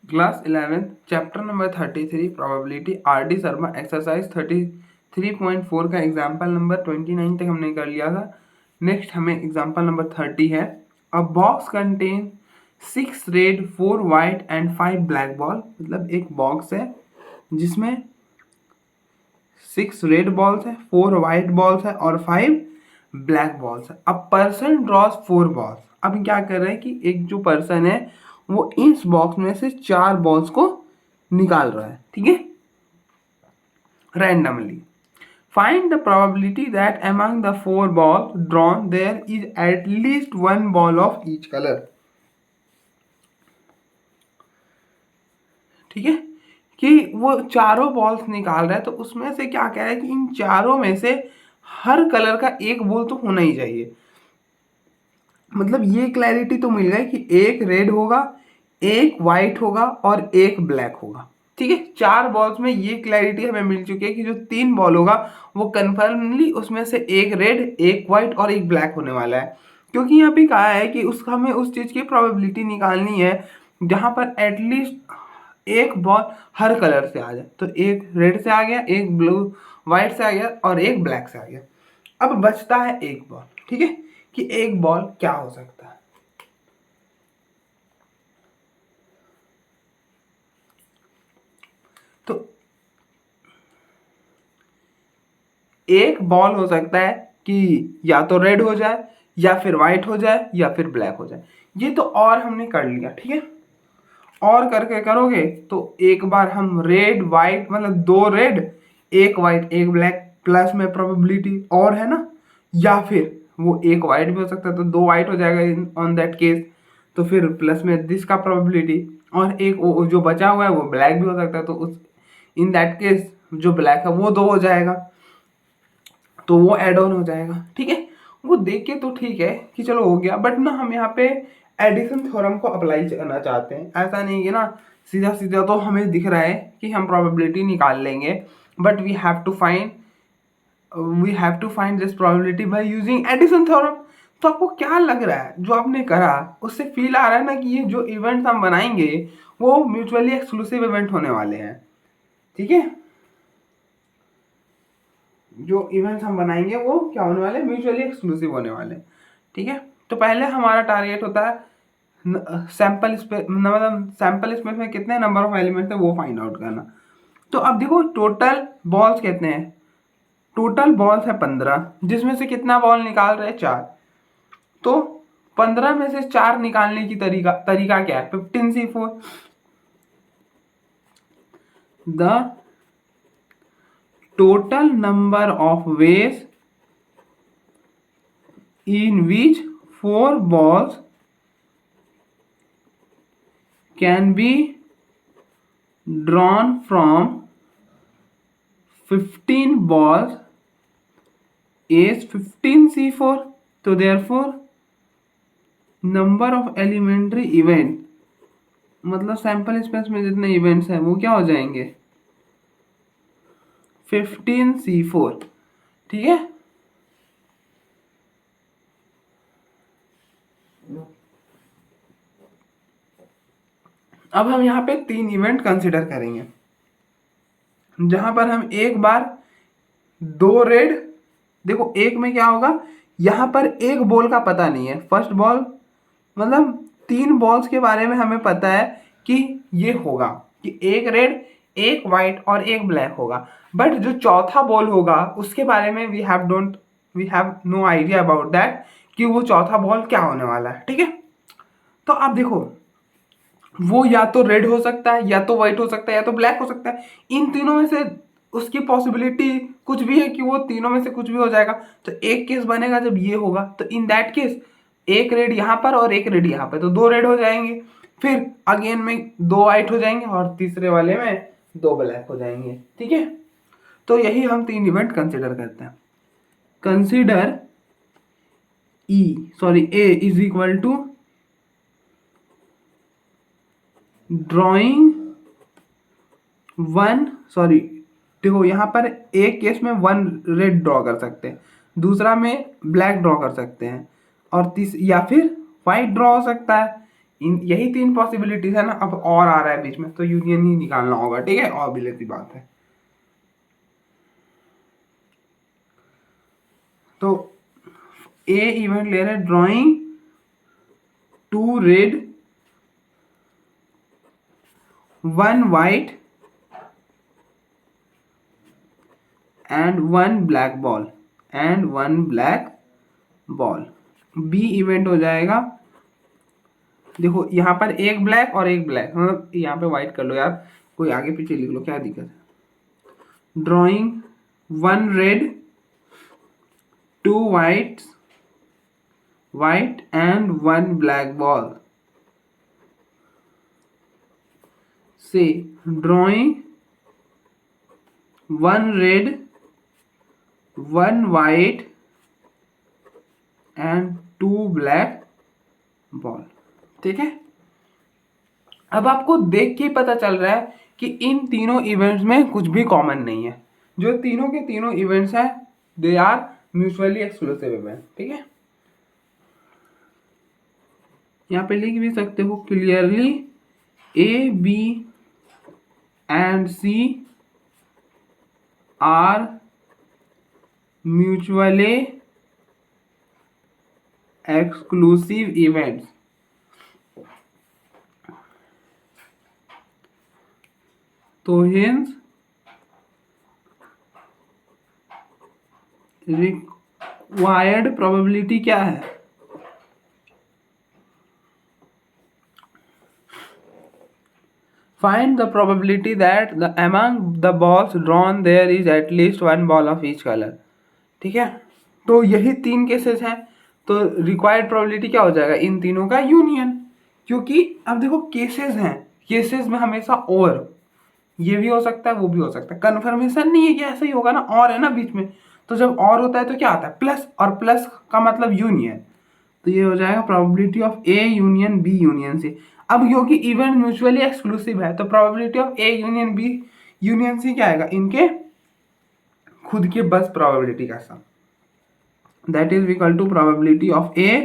Class 11th chapter number 33 probability RD. Sharma exercise 33.4 का example number 29 तक हमने कर लिया था। नेक्स्ट हमें एग्जाम्पल नंबर 30 है। अ box contain 6 red 4 white and 5 black ball. मतलब एक बॉक्स है जिसमें 6 रेड बॉल्स है, 4 वाइट बॉल्स है और 5 ब्लैक बॉल्स है। अब पर्सन ड्रॉस 4 बॉल्स। अब क्या कर रहे हैं कि एक जो पर्सन है वो इस बॉक्स में से 4 बॉल्स को निकाल रहा है, ठीक है, randomly. Find the probability that among the 4 balls drawn there is at least 1 ball of each colour. ठीक है, कि वो चारों बॉल्स निकाल रहा है तो उसमें से क्या कह रहा है कि इन चारों में से हर कलर का एक बॉल तो होना ही चाहिए। मतलब ये क्लैरिटी तो मिल गई कि एक रेड होगा, एक वाइट होगा और एक ब्लैक होगा। ठीक है, 4 बॉल्स में ये क्लैरिटी हमें मिल चुकी है कि जो 3 बॉल होगा वो कन्फर्मली उसमें से एक रेड, एक वाइट और एक ब्लैक होने वाला है। क्योंकि यहाँ पे कहा है कि उसका हमें उस चीज़ की प्रोबेबिलिटी निकालनी है जहाँ पर एटलीस्ट एक बॉल हर कलर से आ जाए। तो एक रेड से आ गया, एक ब्लू वाइट से आ गया और एक ब्लैक से आ गया। अब बचता है एक बॉल। ठीक है, कि एक बॉल क्या हो सकता है। तो एक बॉल हो सकता है कि या तो रेड हो जाए या फिर वाइट हो जाए या फिर ब्लैक हो जाए। ये तो और हमने कर लिया, ठीक है। और करके करोगे तो एक बार हम रेड वाइट मतलब 2 रेड 1 वाइट 1 ब्लैक प्लस में प्रोबेबिलिटी और है ना, या फिर वो 1 वाइट भी हो सकता है तो 2 वाइट हो जाएगा ऑन दैट केस। तो फिर प्लस में दिस का प्रोबेबिलिटी और एक जो बचा हुआ है वो ब्लैक भी हो सकता है तो उस इन दैट केस जो ब्लैक है वो 2 हो जाएगा तो वो एड ऑन हो जाएगा। ठीक है, वो देख के तो ठीक है कि चलो हो गया, बट ना हम यहाँ पे एडिशन थ्योरम को अप्लाई करना चाहते हैं। ऐसा नहीं है ना सीधा सीधा तो हमें दिख रहा है कि हम प्रोबेबिलिटी निकाल लेंगे, but we have to find this probability by using addition theorem. तो आपको क्या लग रहा है जो आपने करा उससे फील आ रहा है ना कि ये जो इवेंट्स हम बनाएंगे वो म्यूचुअली एक्सक्लूसिव इवेंट होने वाले हैं। ठीक है, जो इवेंट्स हम बनाएंगे वो क्या होने वाले, म्यूचुअली एक्सक्लूसिव होने वाले। ठीक है, तो पहले हमारा टारगेट होता है सैंपल स्पेस, मतलब सैंपल स्पेस में कितने नंबर ऑफ एलिमेंट्स है वो फाइंड आउट करना। तो अब देखो टोटल बॉल्स कितने हैं, टोटल बॉल्स है 15, जिसमें से कितना बॉल निकाल रहे हैं 4। तो 15 में से 4 निकालने की तरीका क्या है, 15C4। The total number of ways in which 4 balls can be drawn from 15 balls is 15C4। तो therefore number of elementary event मतलब सैंपल स्पेस में जितने इवेंट्स हैं वो क्या हो जाएंगे 15C4। ठीक है, अब हम यहाँ पे 3 इवेंट कंसिडर करेंगे जहां पर हम एक बार 2 रेड, देखो एक में क्या होगा, यहाँ पर एक बॉल का पता नहीं है, फर्स्ट बॉल मतलब 3 बॉल्स के बारे में हमें पता है कि ये होगा कि एक रेड एक वाइट और एक ब्लैक होगा, बट जो चौथा बॉल होगा उसके बारे में we have no idea about that कि वो चौथा बॉल क्या होने वाला है। ठीक है, तो आप देखो वो या तो रेड हो सकता है या तो वाइट हो सकता है या तो ब्लैक हो सकता है। इन तीनों में से उसकी पॉसिबिलिटी कुछ भी है कि वो तीनों में से कुछ भी हो जाएगा। तो एक केस बनेगा जब ये होगा तो इन दैट केस एक रेड यहाँ पर और एक रेड यहाँ पर, तो 2 रेड हो जाएंगे, फिर अगेन में 2 वाइट हो जाएंगे और तीसरे वाले में 2 ब्लैक हो जाएंगे। ठीक है, तो यही हम 3 इवेंट कंसिडर करते हैं। Consider A is equal to drawing देखो यहाँ पर एक केस में 1 रेड ड्रॉ कर सकते हैं, दूसरा में ब्लैक ड्रॉ कर सकते हैं और या फिर वाइट ड्रॉ हो सकता है, यही तीन पॉसिबिलिटीज है ना, अब और आ रहा है बीच में तो यूनियन ही निकालना होगा, ठीक है, ऑब्वियस सी बात है। तो ए इवेंट ले रहे drawing 2 red 1 white and 1 black ball B event हो जाएगा, देखो यहाँ पर एक ब्लैक और एक ब्लैक, मतलब यहाँ पे व्हाइट कर लो यार, कोई आगे पीछे लिख लो, क्या दिक्कत है। Drawing 1 red 2 white and 1 black ball, से drawing 1 red 1 white and 2 black ball, ठीक है। अब आपको देख के पता चल रहा है कि इन तीनों इवेंट्स में कुछ भी कॉमन नहीं है, जो तीनों के तीनों इवेंट्स हैं they are mutually exclusive event, ठीक है। यहाँ पे लिख भी सकते हो clearly A B and C are mutually exclusive events, तो हिंस रिक्वायर्ड प्रोबेबिलिटी क्या है, find the probability that among the balls drawn there is at least 1 ball of each color, ठीक है। तो यही तीन केसेस हैं, तो रिक्वायर्ड प्रोबेबिलिटी क्या हो जाएगा, इन तीनों का यूनियन, क्योंकि अब देखो केसेस हैं, केसेस में हमेशा और ये भी हो सकता है वो भी हो सकता है, कन्फर्मेशन नहीं है कि ऐसा ही होगा ना, और है ना बीच में, तो जब और होता है तो क्या आता है प्लस, और प्लस का मतलब यूनियन, तो ये हो जाएगा probability of A union B union C. अब क्योंकि इवेंट म्यूचुअली एक्सक्लूसिव है तो probability of A union B union C क्या आएगा, इनके खुद के बस प्रोबेबिलिटी का sum, that is equal to probability of A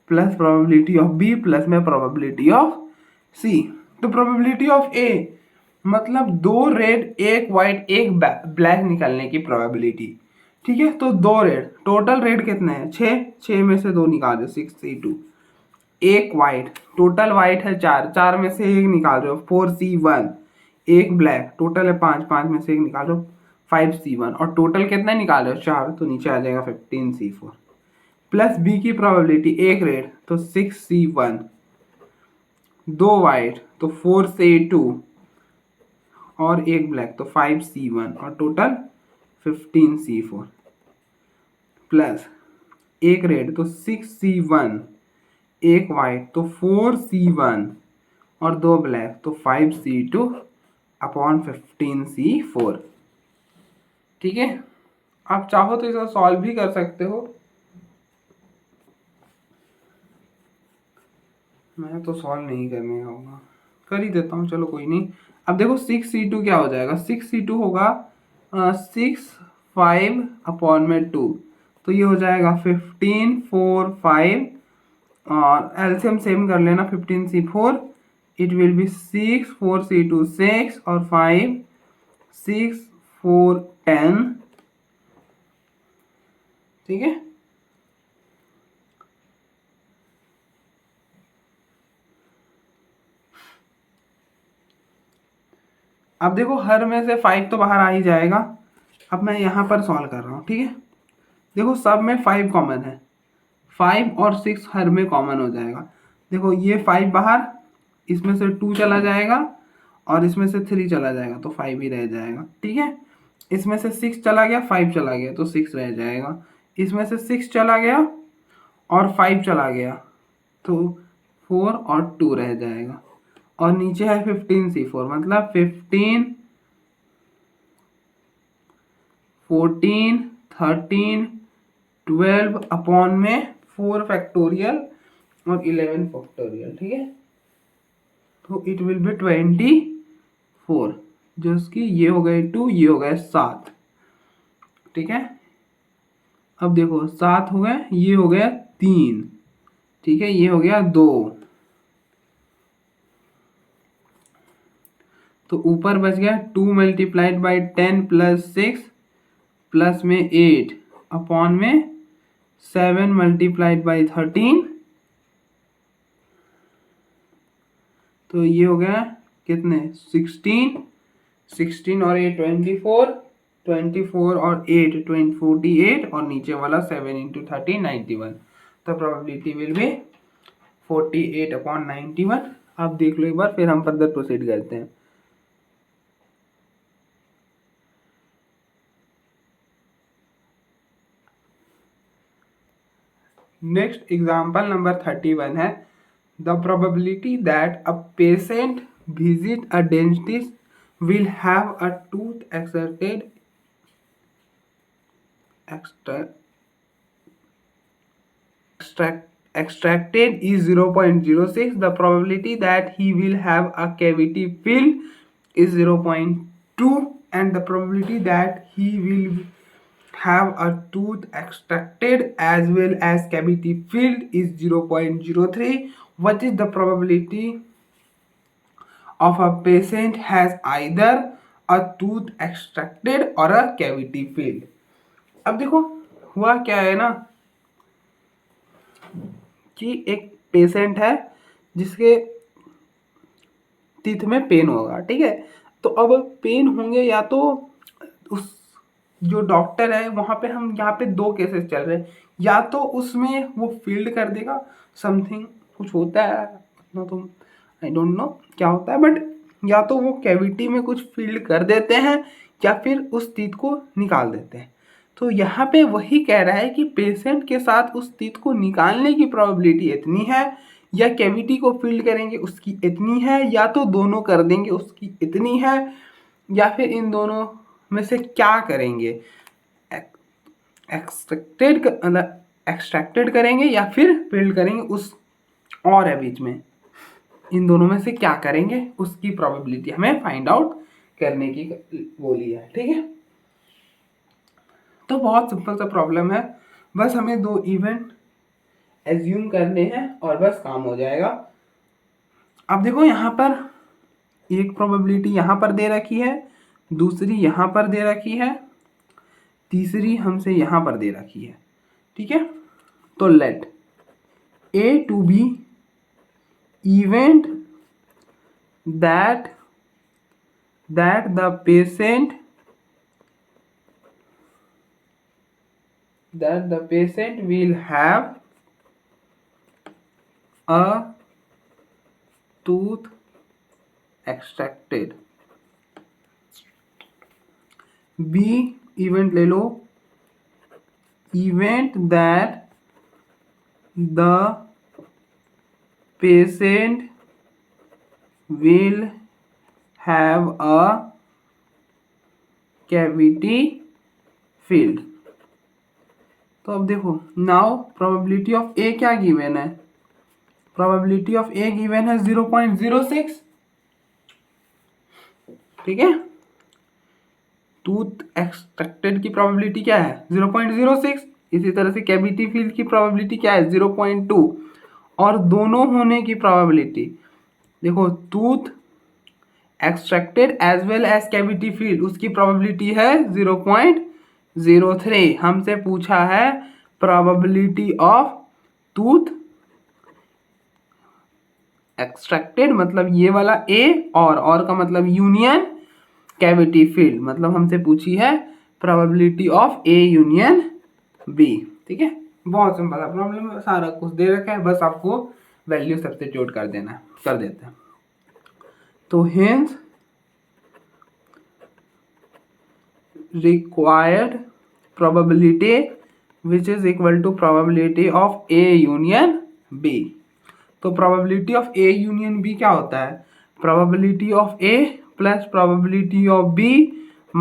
plus probability of B plus में प्रोबेबिलिटी ऑफ सी। तो प्रोबेबिलिटी ऑफ ए मतलब 2 रेड 1 वाइट 1 ब्लैक निकलने की प्रोबेबिलिटी, ठीक है। तो 2 रेड, टोटल रेड कितने हैं 6 में से 2 निकाल दो 6C2, 1 वाइट, टोटल वाइट है 4 में से 1 निकाल रहे हो 4C1, 1 ब्लैक, टोटल है 5 में से 1 निकाल रहे हो 5C1, और टोटल कितना निकाल रहे हो 4, तो नीचे आ जाएगा 15C4, प्लस बी की प्रोबेबिलिटी 1 रेड तो 6C1, 2 वाइट तो 4C2 और 1 ब्लैक तो 5C1 और टोटल 15C4, प्लस 1 रेड तो 6C1, 1 वाइट तो 4C1 और 2 ब्लैक तो 5C2 अपॉन 15C4, ठीक है। आप चाहो तो इसका सॉल्व भी कर सकते हो, मैं तो सॉल्व नहीं करने होगा, कर ही देता हूँ, चलो कोई नहीं। अब देखो 6C2 क्या हो जाएगा, 6C2 होगा 6 5 अपॉन में 2, तो ये हो जाएगा 15 4 5 और एलसीएम सेम कर लेना 15C4, it will be 6 4C2 6 और 5 6 4 10, ठीक है। अब देखो हर में से 5 तो बाहर आ ही जाएगा, अब मैं यहाँ पर सॉल्व कर रहा हूँ, ठीक है। देखो सब में 5 कॉमन है, 5 और 6 हर में कॉमन हो जाएगा, देखो ये 5 बाहर, इसमें से 2 चला जाएगा और इसमें से 3 चला जाएगा तो 5 ही रह जाएगा, ठीक है। इसमें से 6 चला गया 5 चला गया तो 6 रह जाएगा, इसमें से 6 चला गया और 5 चला गया तो 4 और 2 रह जाएगा, और नीचे है 15C4 मतलब 15 14 13 12 अपॉन में 4 फैक्टोरियल और 11 फैक्टोरियल, ठीक है। तो इट विल बी 24, जो कि ये हो गए 2, ये हो गए 7, ठीक है। अब देखो 7 हो गए, ये हो गया 3, ठीक है, ये हो गया 2, तो ऊपर बच गया 2 मल्टीप्लाइड बाई 10 प्लस 6 प्लस में 8 अपॉन में 7 मल्टीप्लाइड बाई 13, तो ये हो गया कितने 16 और 8 24 और 8 48 और नीचे वाला 7 इंटू 13 91। तो प्रोबेबिलिटी विल बी 48 अपॉन 91। आप देख लो एक बार, फिर हम फर्दर प्रोसीड करते हैं। नेक्स्ट एग्जाम्पल नंबर 31 है, the probability that a patient visit a dentist will have a tooth extracted is 0.06. The probability that he will have a cavity filled is 0.2, and the probability that he will have a tooth extracted as well as cavity filled is 0.03. What is the probability of a patient has either a tooth extracted or a cavity filled? अब देखो हुआ क्या है ना कि एक patient है जिसके टीथ में पेन होगा, ठीक है। तो अब पेन होंगे या तो उस जो डॉक्टर है वहाँ पे, हम यहाँ पे दो केसेस चल रहे हैं, या तो उसमें वो फील्ड कर देगा समथिंग, कुछ होता है उतना तो आई डोंट नो क्या होता है, बट या तो वो कैविटी में कुछ फील्ड कर देते हैं या फिर उस टीथ को निकाल देते हैं। तो यहाँ पे वही कह रहा है कि पेशेंट के साथ उस टीथ को निकालने की प्रोबेबिलिटी इतनी है, या कैविटी को फील्ड करेंगे उसकी इतनी है, या तो दोनों कर देंगे उसकी इतनी है, या फिर इन दोनों में से क्या करेंगे, एक्सट्रैक्टेड करेंगे या फिर फील्ड करेंगे, उस और है बीच में, इन दोनों में से क्या करेंगे उसकी प्रोबेबिलिटी हमें फाइंड आउट करने की बोली है, ठीक है। तो बहुत सिंपल सा प्रॉब्लम है, बस हमें दो इवेंट एज्यूम करने हैं और बस काम हो जाएगा। अब देखो यहाँ पर एक प्रोबेबिलिटी यहाँ पर दे रखी है, दूसरी यहाँ पर दे रखी है, तीसरी हमसे यहाँ पर दे रखी है, ठीक है। तो let A to be event that the patient will have a tooth extracted। B event ले लो, event that the patient will have a cavity filled। तो अब देखो नाउ प्रोबेबिलिटी ऑफ ए क्या गिवन है, प्रोबेबिलिटी ऑफ ए गिवन है 0.06, ठीक है। टूथ एक्सट्रैक्टेड की प्रोबेबिलिटी क्या है 0.06, इसी तरह से कैविटी फील्ड की प्रोबेबिलिटी क्या है 0.2, और दोनों होने की प्रोबेबिलिटी देखो tooth extracted as well as cavity filled, उसकी प्रोबेबिलिटी है 0.03। हमसे पूछा है प्रोबेबिलिटी ऑफ टूथ एक्सट्रैक्टेड, मतलब ये वाला ए, और का मतलब यूनियन कैविटी फील्ड, मतलब हमसे पूछी है probability of A union B, ठीक है। बहुत सिंपल है प्रॉब्लम, सारा कुछ दे रखा है, बस आपको वैल्यू सब्स्टिट्यूट कर देना, कर देते हैं। तो hence required probability which is equal to probability of A union B। तो probability of A union B क्या होता है, probability of A plus probability of B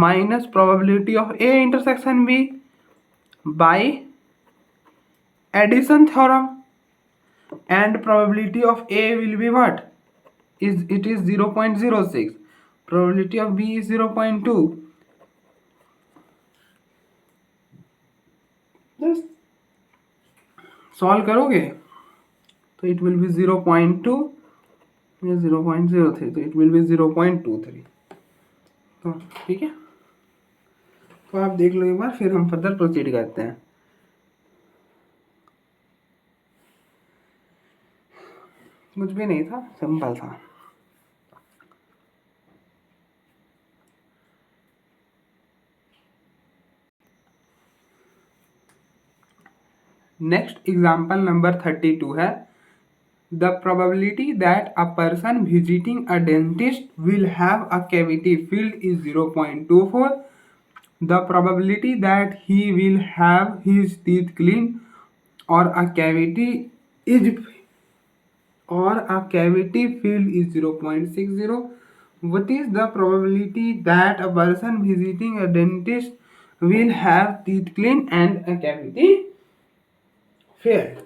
minus probability of A intersection B by addition theorem, and probability of A will be what, it is 0.06, probability of B is 0.2, solve करोगे तो it will be 0.2 या 0.03, तो it will be 0.23, तो ठीक है, तो आप देख लो एक बार, फिर हम फर्दर प्रोसीड करते हैं। कुछ भी नहीं था, सिंपल था। नेक्स्ट एग्जाम्पल नंबर 32 है, the probability that a person visiting a dentist will have a cavity filled is 0.24. The probability that he will have his teeth cleaned or a cavity is filled is 0.60. What is the probability that a person visiting a dentist will have teeth cleaned and a cavity filled?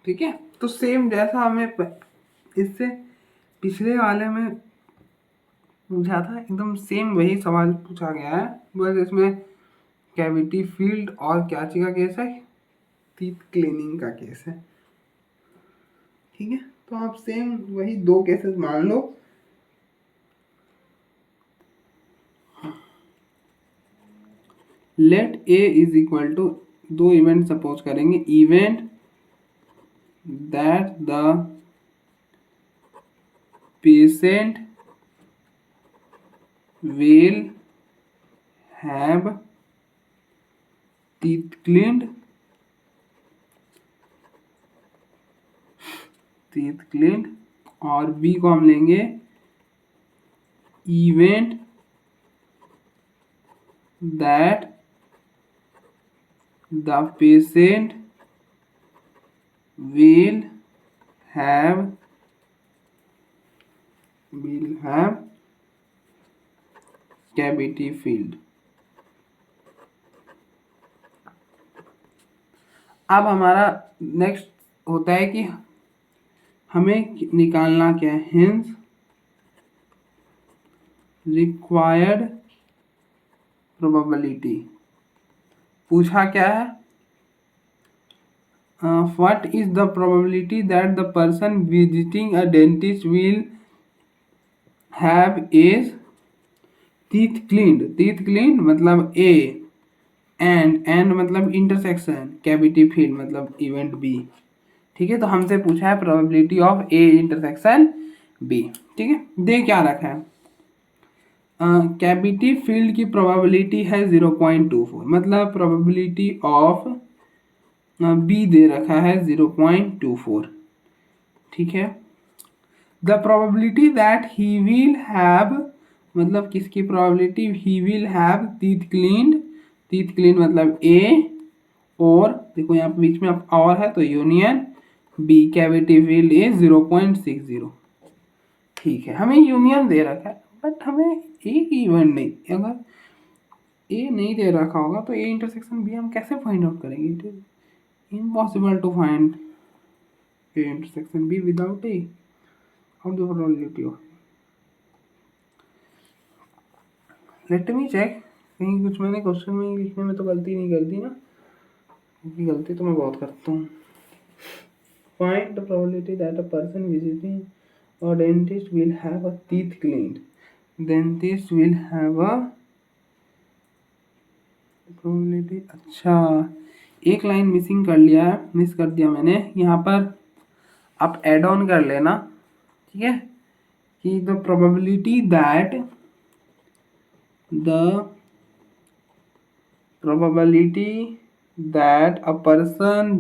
ठीक है, तो same जैसा हमें इससे पिछले वाले में पूछा था, एकदम सेम वही सवाल पूछा गया है, बस इसमें कैविटी फील्ड और क्या चीज का केस है, टीथ क्लीनिंग का केस है। ठीक है, तो आप सेम वही दो केसेस मान लो। Let A is equal to, दो इवेंट सपोज करेंगे, event that the patient will have teeth cleaned और बी को हम लेंगे event that the patient will have cavity filled। अब हमारा नेक्स्ट होता है कि हमें निकालना क्या है, हेंस रिक्वायर्ड प्रोबेबिलिटी। पूछा क्या है, what is the probability that the person visiting a dentist will have is teeth cleaned मतलब ए, एंड मतलब इंटरसेक्शन, कैविटी फील्ड मतलब इवेंट बी। ठीक है, तो हमसे पूछा है probability of A intersection B. ठीक है, दे क्या रखा है, कैविटी फील्ड की प्रोबेबिलिटी है 0.24, मतलब प्रोबेबिलिटी ऑफ बी दे रखा है 0.24। ठीक है, the probability that he will have, मतलब किसकी probability, he will have teeth clean मतलब ए, और देखो यहाँ पे बीच में अब और है तो union B, cavity filled is 0.60। ठीक है, हमें यूनियन दे रखा है, बट हमें एक इवेंट नहीं, अगर ए नहीं दे रखा होगा तो ए इंटरसेक्शन बी हम कैसे फाइंड आउट करेंगे, it is impossible to find A intersection B without A. How the probability of, let me check, कहीं कुछ मैंने क्वेश्चन में लिखने में तो गलती नहीं कर दी ना, क्योंकि गलती तो मैं बहुत करता हूँ। Find the probability that a person visiting a dentist will have a teeth cleaned, dentist will have a probability. अच्छा, एक लाइन मिसिंग कर लिया है, मिस कर दिया मैंने यहाँ पर, आप एड ऑन कर लेना। ठीक है, कि the probability that a person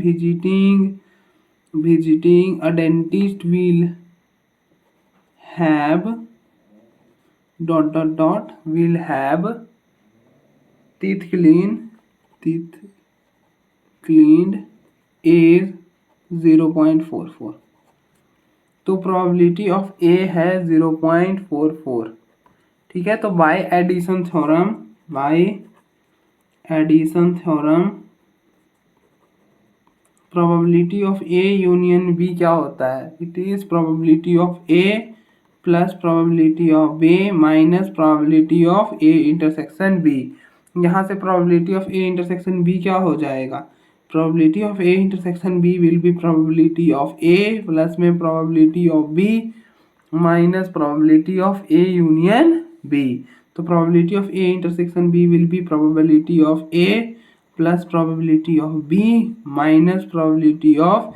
visiting a dentist will have ... will have teeth cleaned is 0.44। तो प्रोबेबिलिटी ऑफ ए है 0.44। ठीक है, तो by addition theorem probability of A union B क्या होता है? It is probability of A plus probability of B minus probability of A intersection B. यहाँ से probability of A intersection B क्या हो जाएगा? Probability of A intersection B will be probability of A plus में probability of B minus probability of A union B. तो probability of A intersection B will be probability of A plus probability of B minus probability of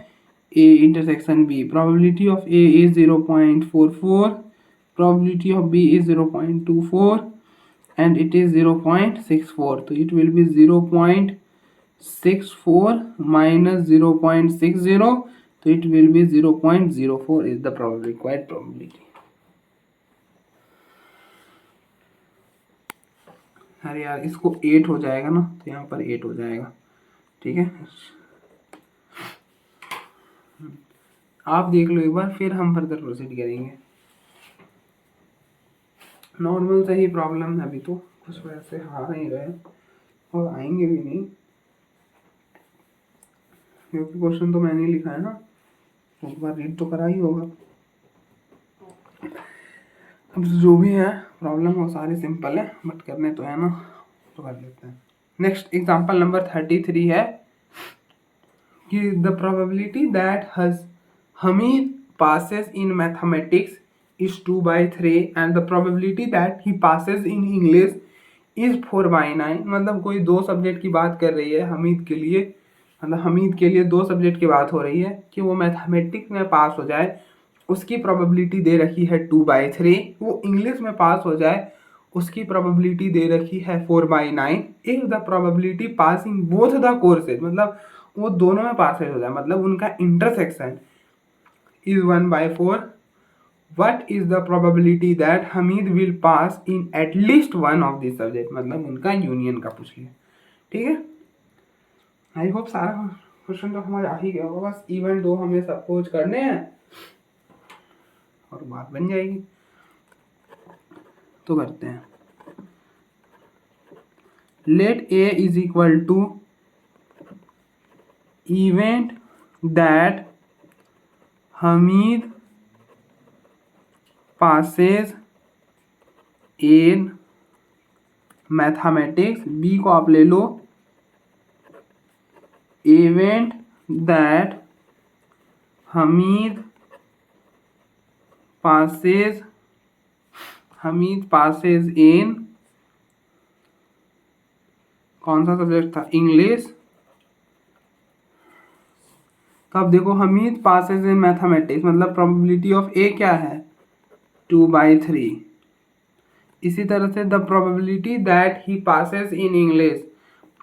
A intersection B. Probability of A is 0.44, probability of B is 0.24 and it is 0.64. So it will be 0.64 minus 0.60. So it will be 0.04 is the required probability. अरे यार इसको 8 हो जाएगा ना, तो यहाँ पर 8 हो जाएगा। ठीक है, आप देख लो एक बार, फिर हम फर्दर प्रोसीड करेंगे। नॉर्मल से ही प्रॉब्लम है, अभी तो कुछ वैसे आ नहीं रहे और आएंगे भी नहीं, क्योंकि क्वेश्चन तो मैंने लिखा है ना, एक बार रीड तो करा ही होगा। अब जो भी है प्रॉब्लम वो सारे सिंपल है, बट करने तो है ना, तो कर लेते हैं। नेक्स्ट एग्जांपल नंबर 33 है कि the probability that Hamid passes in mathematics is 2/3 and the probability that he passes in English is 4/9। मतलब कोई दो सब्जेक्ट की बात कर रही है हमीद के लिए, मतलब हमीद के लिए दो सब्जेक्ट की बात हो रही है कि वो मैथमेटिक्स में पास हो जाए, उसकी प्रोबेबिलिटी दे रखी है 2/3। वो इंग्लिश में पास हो जाए, उसकी प्रोबेबिलिटी दे रखी है 4/9। If the probability passing both the courses, मतलब वो दोनों में पास हो जाए, मतलब उनका intersection is 1/4. What is the probability that Hamid will pass in at least one of these subject? मतलब उनका यूनियन का पूछ लिया। ठीक है, आई होप सारा क्वेश्चन तो हमारा आ ही गया होगा, बस इवन दो हमें सपोज करने हैं और बात बन जाएगी। तो करते हैं। Let A is equal to event that Hamid passes in mathematics, B को आप ले लो event that Hamid passes in, कौन सा सब्जेक्ट था? इंग्लिश। तो अब देखो हमीद पासेज इन मैथमेटिक्स, मतलब प्रोबेबिलिटी ऑफ ए क्या है? 2/3। इसी तरह से the probability that he passes in English,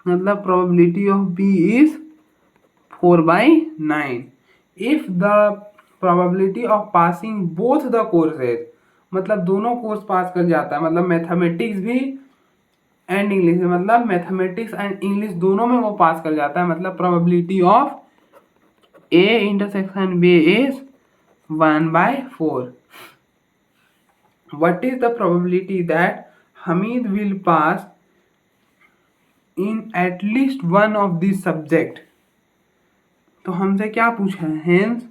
मतलब probability of B is 4/9। If the probability of passing both the courses, मतलब दोनों कोर्स पास कर जाता है, मतलब मैथमेटिक्स भी एंड इंग्लिश, मतलब मैथमेटिक्स एंड इंग्लिश दोनों में वो पास कर जाता है, मतलब probability of A intersection B is 1/4. What is the probability that Hamid will pass in at least one of these subject? तो हमसे क्या पूछा है? Hence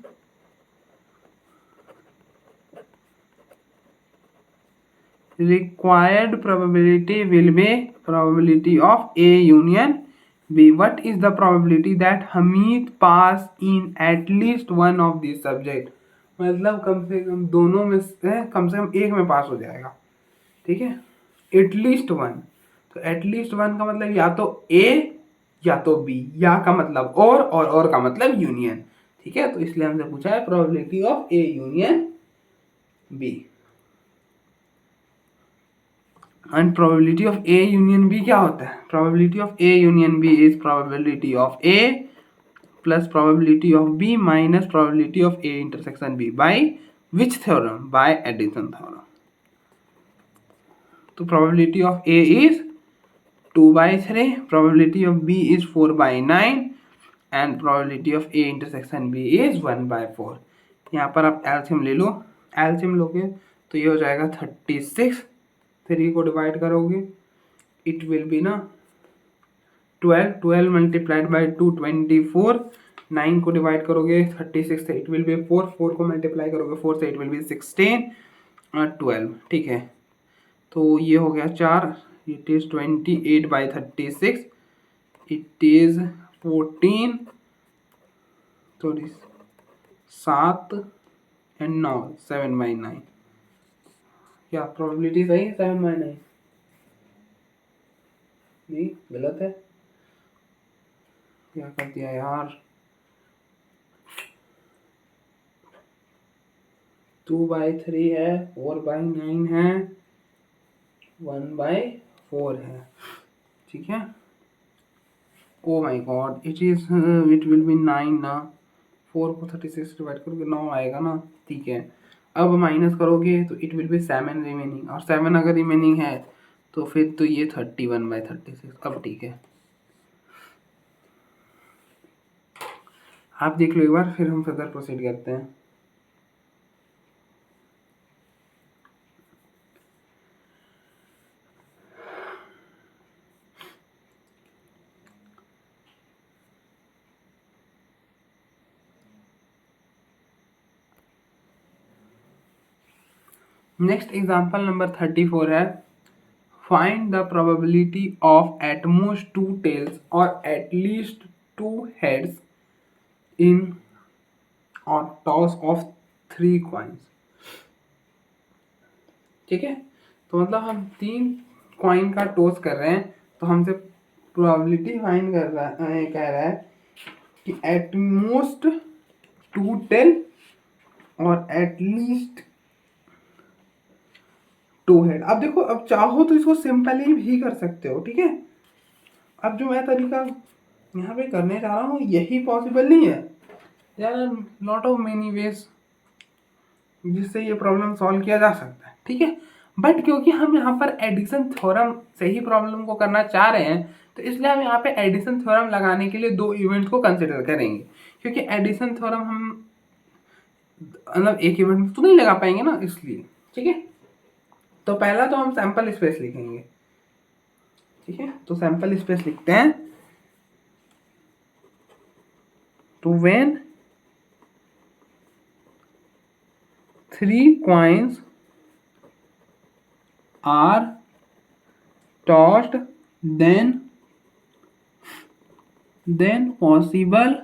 required probability will be probability of A union B. What is the probability that Hamid pass in at least one of these subject? मतलब कम से कम दोनों में से कम एक में पास हो जाएगा। ठीक है, एटलीस्ट वन। तो एटलीस्ट वन का मतलब या तो ए या तो बी, या का मतलब और का मतलब यूनियन। ठीक है, तो इसलिए हमसे पूछा है probability of A union B. And probability of A union B क्या होता है? Probability of A union B is probability of A plus probability of B minus probability of A intersection B by which theorem? By addition theorem. तो probability of A is 2/3, probability of B is 4/9 and probability of A intersection B is 1/4। यहाँ पर आप LCM ले लो, LCM लोगे तो ये हो जाएगा 36। 3 को डिवाइड करोगे इट विल बी ना 12 मल्टीप्लाइड बाई 2 24 9 को डिवाइड करोगे 36 से, इट विल बी 4, 4 को मल्टीप्लाई करोगे 4 से, इट विल बी 16 और 12, ठीक है। तो ये हो गया 4, it is 28/36, it is 14, sorry 7 and 9, 7/9। क्या प्रोबेबिलिटी सही है 7/9? नहीं, गलत है। क्या कर दिया यार, 2/3 है, 4/9 है, 1/4 है, ठीक है। ओ माई गॉड, इट विल बी 9 ना, 4 को 36 डिवाइड करोगे 9 आएगा ना, ठीक है। अब माइनस करोगे तो इट विल बी 7 रिमेनिंग, और 7 अगर रिमेनिंग है तो फिर तो ये 31/36। अब ठीक है, आप देख लो एक बार, फिर हम फर्दर प्रोसीड करते हैं। नेक्स्ट एग्जाम्पल नंबर 34 है, find the probability of at most 2 tails or at least 2 heads in or toss of 3 coins, ठीक है। तो मतलब हम 3 कॉइन का टॉस कर रहे हैं, तो हमसे प्रोबेबिलिटी फाइंड कर रहा है, कह रहा है कि एट मोस्ट 2 टेल और एट लीस्ट 2 हेड। अब देखो, अब चाहो तो इसको सिंपली भी कर सकते हो, ठीक है। अब जो मैं तरीका यहाँ पे करने जा रहा हूँ यही पॉसिबल नहीं है, there are lot of many ways जिससे ये प्रॉब्लम सॉल्व किया जा सकता है, ठीक है। बट क्योंकि हम यहाँ पर एडिशन थ्योरम से ही प्रॉब्लम को करना चाह रहे हैं, तो इसलिए हम यहाँ पे एडिशन थ्योरम लगाने के लिए 2 इवेंट्स को कंसिडर करेंगे, क्योंकि एडिशन थ्योरम हम मतलब एक इवेंट में तो नहीं लगा पाएंगे ना, इसलिए, ठीक है। तो पहला तो हम सैंपल स्पेस लिखेंगे, ठीक है। तो सैंपल स्पेस लिखते हैं, तो when 3 coins are tossed, then possible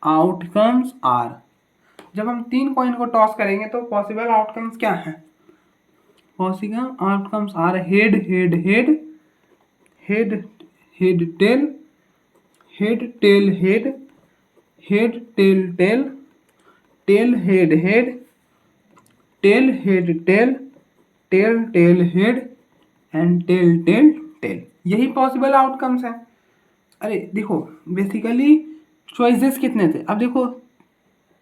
outcomes are। जब हम 3 कॉइन को टॉस करेंगे तो पॉसिबल आउटकम्स क्या हैं? Possible outcomes are head head head, head head tail, head tail head, head tail tail, tail head head, tail head tail, tail tail head and tail tail tail. यही possible outcomes हैं। अरे देखो, basically choices कितने थे? अब देखो,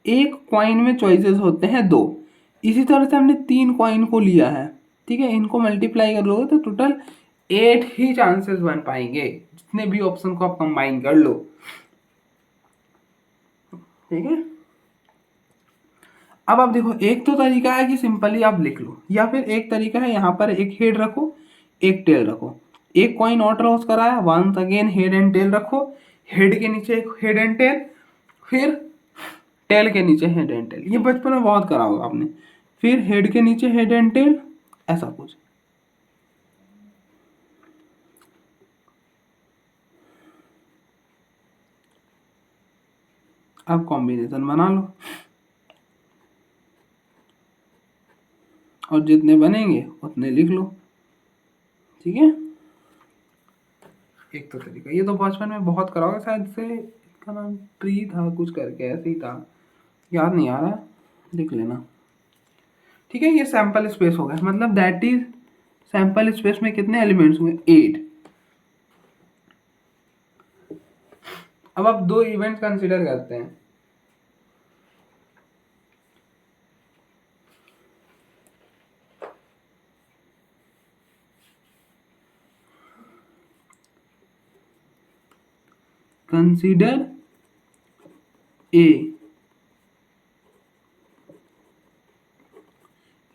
एक coin में चॉइसेस होते हैं 2, इसी तरह से हमने 3 कॉइन को लिया है, ठीक है। इनको मल्टीप्लाई कर लोगे तो टोटल 8 ही चांसेस बन पाएंगे, जितने भी ऑप्शन को आप कंबाइन कर लो, ठीक है। अब आप देखो, एक तो तरीका है कि सिंपली आप लिख लो, या फिर एक तरीका है यहाँ पर एक हेड रखो, एक टेल रखो, एक कॉइन और टॉस कराया, once again head and tail रखो, हेड के नीचे एक हेड एंड टेल, फिर टेल के नीचे हेड एंड टेल। ये बचपन में बहुत करा होगा आपने। फिर हेड के नीचे हेड एंड टेल, ऐसा कुछ। अब कॉम्बिनेशन बना लो, और जितने बनेंगे उतने लिख लो, ठीक है। एक तो तरीका, ये तो बचपन में बहुत करा होगा शायद से, इसका नाम ट्री था कुछ करके, ऐसे ही था, याद नहीं आ रहा, लिख लेना, ठीक है। ये सैंपल स्पेस हो गया, मतलब दैट इज सैंपल स्पेस में कितने एलिमेंट्स हुए? 8। अब आप 2 इवेंट कंसिडर करते हैं, consider A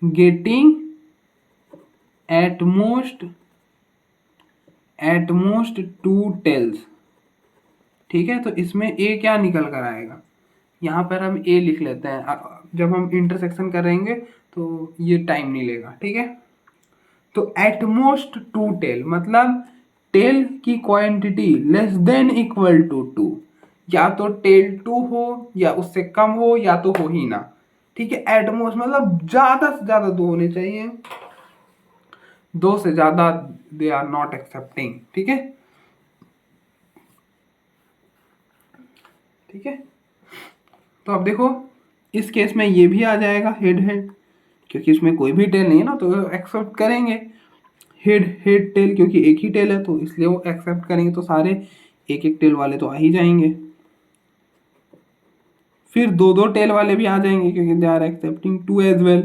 getting at most 2 tails, ठीक है, तो इसमें ए क्या निकल कर आएगा, यहाँ पर हम ए लिख लेते हैं, जब हम इंटरसेक्शन करेंगे तो ये टाइम नहीं लेगा। ठीक है, तो एटमोस्ट 2 टेल मतलब टेल की quantity less than equal to 2, या तो टेल 2 हो या उससे कम हो या तो हो ही ना। ठीक है, एटमोस्ट मतलब ज्यादा से ज्यादा 2 होने चाहिए, 2 से ज्यादा दे आर नॉट एक्सेप्टिंग। ठीक है, ठीक है, तो अब देखो इस केस में ये भी आ जाएगा हेड हेड, क्योंकि इसमें कोई भी टेल नहीं है ना, तो एक्सेप्ट करेंगे हेड हेड टेल, क्योंकि एक ही टेल है तो इसलिए वो एक्सेप्ट करेंगे, तो सारे एक एक टेल वाले तो आ ही जाएंगे। फिर दो दो टेल वाले भी आ जाएंगे क्योंकि they are accepting 2 as well.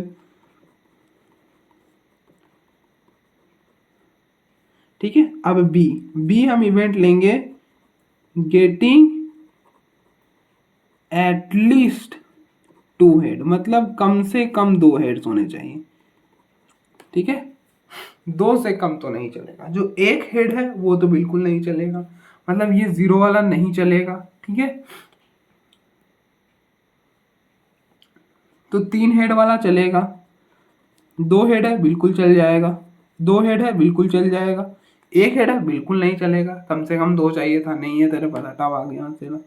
ठीक है, अब बी हम इवेंट लेंगे गेटिंग एटलीस्ट 2 हेड, मतलब कम से कम 2 हेड्स होने चाहिए। ठीक है, 2 से कम तो नहीं चलेगा, जो एक हेड है वो तो बिल्कुल नहीं चलेगा, मतलब ये 0 वाला नहीं चलेगा। ठीक है, तो 3 हेड वाला चलेगा, 2 हेड है बिल्कुल चल जाएगा, 2 हेड है बिल्कुल चल जाएगा, 1 हेड है बिल्कुल नहीं चलेगा, कम से कम 2 चाहिए था, नहीं है तेरे पास, हटाओ आ गया से ना।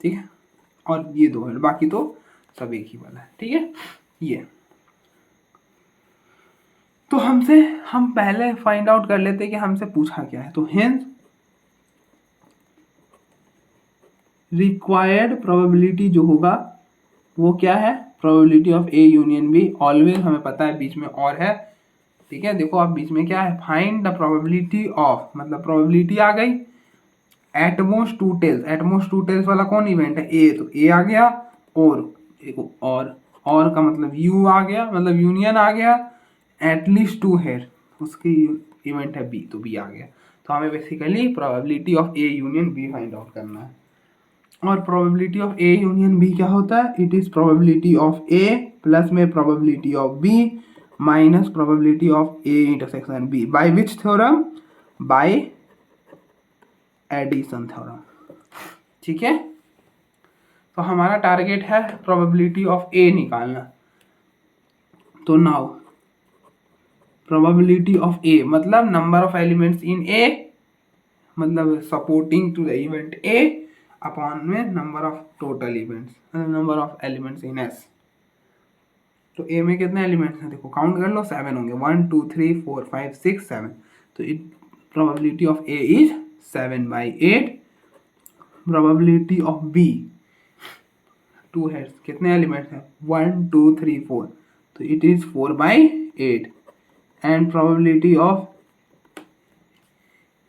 ठीक है, और ये 2 हेड, बाकी तो सब एक ही वाला है। ठीक है, ये तो हम पहले फाइंड आउट कर लेते हैं कि हमसे पूछा क्या है। तो हेंस रिक्वायर्ड प्रोबेबिलिटी जो होगा वो क्या है, probability of A union B, always हमें पता है बीच में और है। ठीक है, देखो आप बीच में क्या है, फाइंड द प्रोबेबिलिटी ऑफ, मतलब प्रोबेबिलिटी आ गई एटमोस्ट 2 टेल्स, एटमोस्ट 2 टेल्स वाला कौन इवेंट है, ए, तो ए आ गया, और देखो और का मतलब यू आ गया, मतलब यूनियन आ गया, एटलीस्ट 2 है उसकी इवेंट है बी, तो बी आ गया। तो हमें basically probability of A union B find out करना है। और probability of A union B क्या होता है, it is probability of A plus में probability of B minus probability of A intersection B, by which theorem, by addition theorem. ठीक है, तो हमारा टारगेट है प्रोबेबिलिटी ऑफ ए निकालना। तो नाउ प्रोबेबिलिटी ऑफ ए मतलब number of elements in A, मतलब supporting to the event A upon में number of total events, number of elements in S. तो ए में कितने एलिमेंट्स हैं, देखो काउंट कर लो, 7 होंगे, 1 2 3 4 5 6 7, तो it probability of A is 7/8। Probability of B 2 heads, कितने एलिमेंट्स हैं, 1 2 3 4, तो it is 4/8। And probability of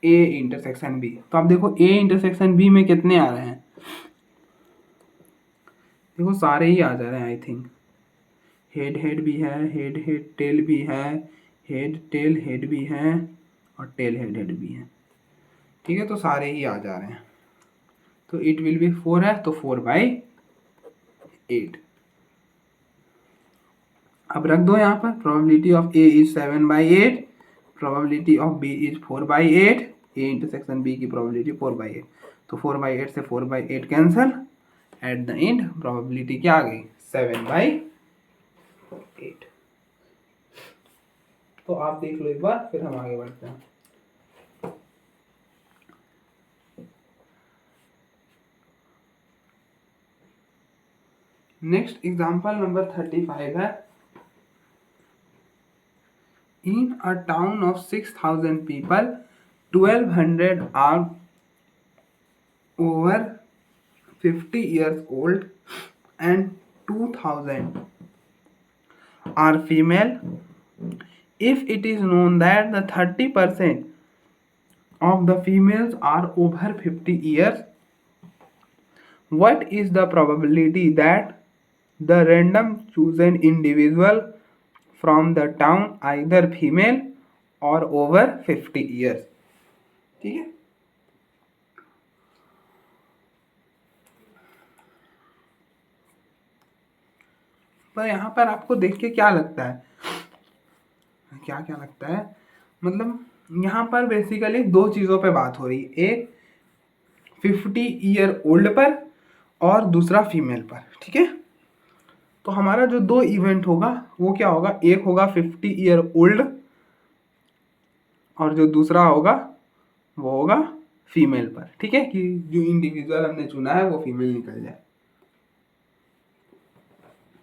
A intersection B, तो आप देखो ए इंटरसेक्शन बी में कितने आ रहे हैं, देखो सारे ही आ जा रहे हैं आई थिंक, हेड हेड भी है, हेड हेड टेल भी है, हेड टेल हेड भी है, और टेल हेड हेड भी है। ठीक है, तो सारे ही आ जा रहे हैं, तो इट विल बी 4 है, तो 4/8। अब रख दो यहाँ पर, probability of A is 7/8, probability of B is 4/8, A intersection B की प्रोबेबिलिटी 4/8, तो 4/8 से 4/8 cancel, at the end probability क्या आ गई, 7/8। तो आप देख लो एक बार, फिर हम आगे बढ़ते हैं। नेक्स्ट एग्जांपल नंबर 35 है, in a town of 6,000 people, 1,200 are over 50 years old and 2,000 are female. If it is known that the 30% of the females are over 50 years, what is the probability that the random chosen individual from the town either female or over 50 years? ठीक है, पर यहाँ पर आपको देख के क्या लगता है, क्या क्या लगता है, मतलब यहाँ पर बेसिकली 2 चीज़ों पे बात हो रही है, एक 50 ईयर ओल्ड पर और दूसरा फीमेल पर, ठीक है। तो हमारा जो दो इवेंट होगा वो क्या होगा, एक होगा 50 ईयर ओल्ड और जो दूसरा होगा वो होगा फीमेल पर, ठीक है, कि जो इंडिविजुअल हमने चुना है वो फीमेल निकल जाए,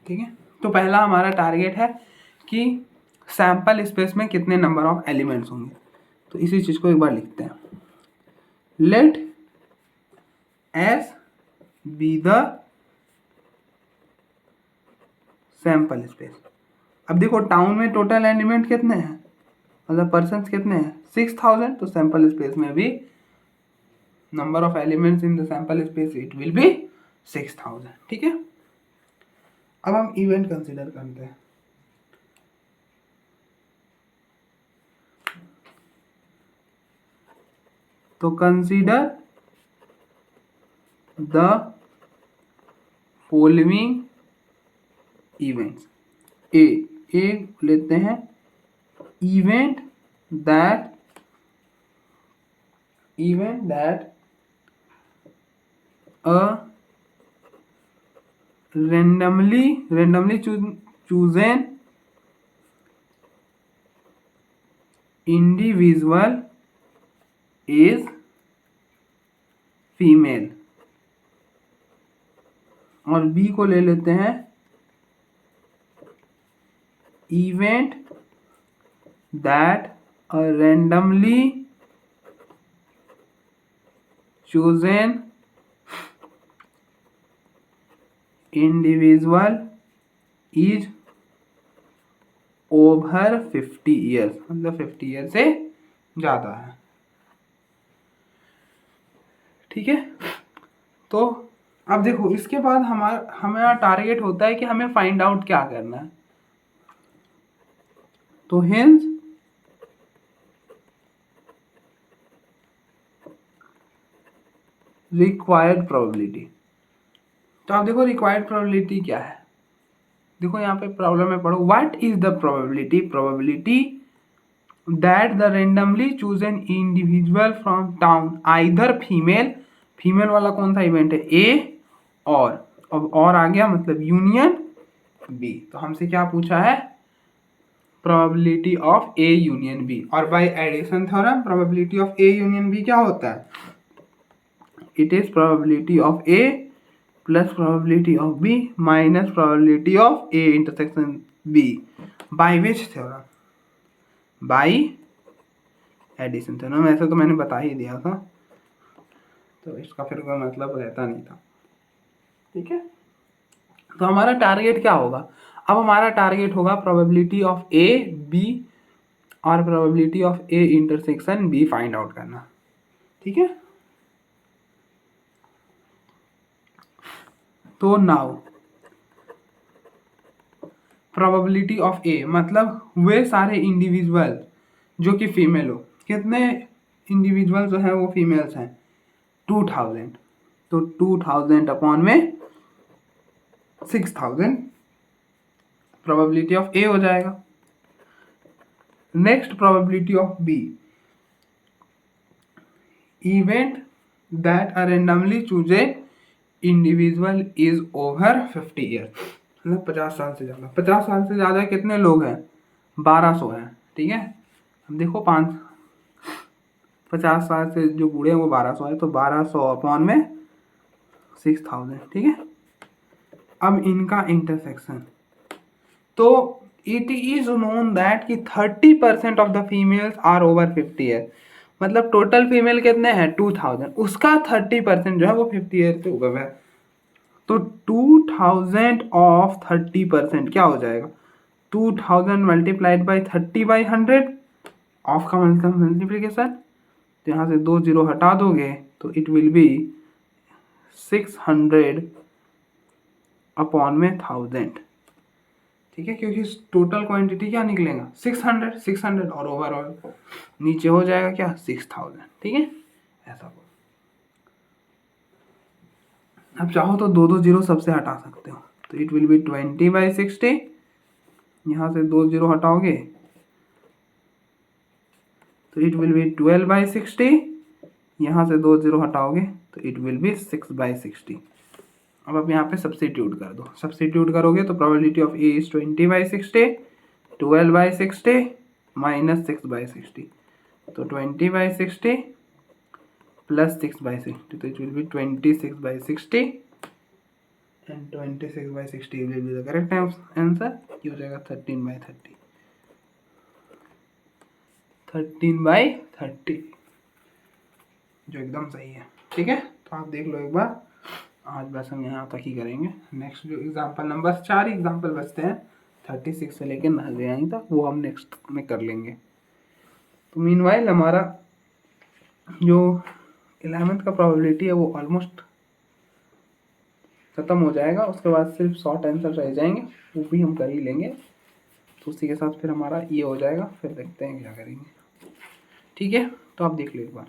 ठीक है। तो पहला हमारा टारगेट है कि सैंपल स्पेस में कितने नंबर ऑफ एलिमेंट्स होंगे। तो इसी चीज को एक बार लिखते हैं, let S be the sample space. अब देखो टाउन में टोटल एलिमेंट कितने हैं, मतलब पर्सन कितने हैं, 6000। तो सैंपल स्पेस में भी number of elements in the sample space it will be 6000, ठीक है। अब हम इवेंट कंसीडर करते हैं। तो कंसीडर द फॉलोइंग इवेंट्स। ए लेते हैं, event that a randomly chosen individual is female. और बी को ले लेते हैं, event that a randomly chosen individual is over 50 years, मतलब 50 ईयर से ज्यादा है, ठीक है। तो अब देखो इसके बाद हमारा टारगेट होता है कि हमें फाइंड आउट क्या करना है। तो हेंस रिक्वायर्ड प्रोबेबिलिटी। तो आप देखो रिक्वायर्ड प्रोबेबिलिटी क्या है, देखो यहाँ पे प्रॉब्लम में पढ़ो, what is the probability that the randomly chosen individual from town either female वाला कौन सा इवेंट है, ए, और अब और आ गया मतलब यूनियन बी। तो हमसे क्या पूछा है, probability of A union B, और by addition theorem probability of A union B क्या होता है, it is probability of A plus probability of B minus probability of A intersection B by which theorem, by addition theorem. ऐसे तो मैंने बता ही दिया था, तो इसका फिर कोई मतलब रहता नहीं था, ठीक है। तो हमारा टारगेट क्या होगा, अब हमारा टारगेट होगा प्रोबेबिलिटी ऑफ ए बी और probability of A intersection B find out करना, ठीक है। तो नाउ प्रोबेबिलिटी ऑफ ए मतलब वे सारे इंडिविजुअल जो कि फीमेल हो, कितने इंडिविजुअल जो हैं वो फीमेल्स हैं, 2000। तो 2000 अपॉन में 6000 प्रोबेबिलिटी ऑफ ए हो जाएगा। Next probability of B, event that are randomly chosen individual is over 50 year, मतलब 50 साल से ज़्यादा। 50 साल से ज़्यादा कितने लोग हैं, 1200 हैं, ठीक है। अब देखो 50 साल से जो बूढ़े हैं वो 1200 है, तो 1200 अपॉन में 6000, ठीक है। अब इनका इंटरसेक्शन, तो इट इज नोन दैट कि 30% of the females are over 50 year, मतलब टोटल फीमेल कितने हैं 2000, उसका 30% जो है वो 50 ईयर से ऊपर है। तो 2000 ऑफ 30% क्या हो जाएगा, 2000 मल्टीप्लाइड बाई 30/100, ऑफ का मतलब मल्टीप्लीकेशन, तो यहाँ से 2 0 हटा दोगे तो इट विल बी 600 अपॉन में 1000, ठीक है, क्योंकि टोटल क्वांटिटी क्या निकलेगा 600 और ओवरऑल नीचे हो जाएगा क्या 6000, ठीक है, ऐसा। अब चाहो तो 2 0 सबसे हटा सकते हो, तो इट विल बी 20/60, यहाँ से 2 0 हटाओगे तो इट विल बी 12/60, यहाँ से 2 0 हटाओगे तो इट विल बी 6/60। अब आप यहाँ पे सब्स्टिट्यूट कर दो, सब्स्टिट्यूट करोगे तो probability of A is 20/60, 12/60 minus 6/60, तो 20/60 प्लस 6/60, तो it will be 26/60 and 26/60 will be the correct answer. ये हो जाएगा 13/30, 13/30 जो एकदम सही है। ठीक है, तो आप देख लो एक बार। आज बस हम यहाँ तक ही करेंगे। नेक्स्ट जो एग्जाम्पल नंबर 4 एग्जाम्पल बचते हैं 36 से लेकर 9 तक, वो हम नेक्स्ट में कर लेंगे। तो मीनवाइल हमारा जो 11th का प्रोबेबिलिटी है वो ऑलमोस्ट खत्म हो जाएगा। उसके बाद सिर्फ शॉर्ट आंसर रह जाएंगे, वो भी हम कर ही लेंगे। तो उसी के साथ फिर हमारा ये हो जाएगा, फिर देखते हैं क्या करेंगे। ठीक है, तो आप देख लो एक बार।